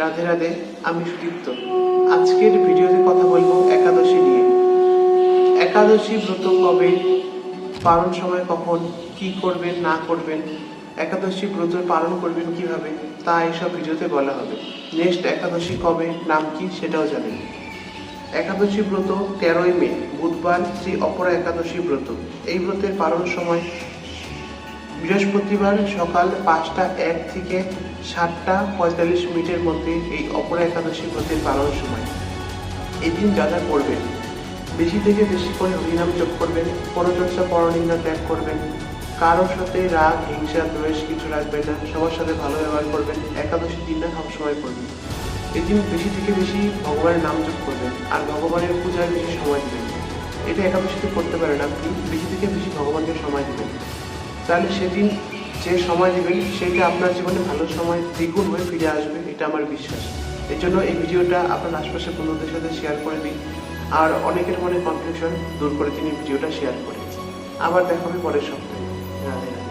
রাধে রাধে, আমি সুদীপ্ত। আজকের ভিডিওতে কথা বলবো একাদশী নিয়ে। একাদশী ব্রত কবে, পালন সময় কখন, কি করবেন না করবেন, একাদশী ব্রত পালন করবেন কিভাবে, তা এইসব ভিডিওতে বলা হবে। নেক্সট একাদশী কবে, নাম কি সেটাও জানেন। একাদশী ব্রত 13ই মে বুধবার, শ্রী অপরা একাদশী ব্রত। এই ব্রতের পালন সময় বৃহস্পতিবার সকাল 5টা 1 থেকে 7টা 45 মিনিটের মধ্যে এই অপরা একাদশী ব্রতের পালন সময়। এই দিন যা যা করবেন, বেশি থেকে বেশি করে হরিনাম জপ করবেন, পরচর্চা পরনিন্দা ত্যাগ করবেন, কারোর সাথে রাগ হিংসা দ্বেষ কিছু রাখবেন না, সবার সাথে ভালো ব্যবহার করবেন। একাদশী দিনটা সবসময় করবেন। এই দিন বেশি থেকে বেশি ভগবানের নাম জপ করবেন আর ভগবানের পূজায় বেশি সময় দেবেন। এটা একাদশীতে করতে পারেন আপনি, বেশি থেকে বেশি ভগবানকে সময় দেবেন। তাহলে সেদিন যে সময় দেবেন সেটা আপনার জীবনে ভালো সময় দ্বিগুণ হয়ে ফিরে আসবে, এটা আমার বিশ্বাস। এর জন্য এই ভিডিওটা আপনার আশপাশের বন্ধুদের সাথে শেয়ার করে দিন, আর অনেকের মনে কনফিউশন দূর করে দিন এই ভিডিওটা শেয়ার করে। আবার দেখা হবে পরের সপ্তাহে। রাধে রাধে।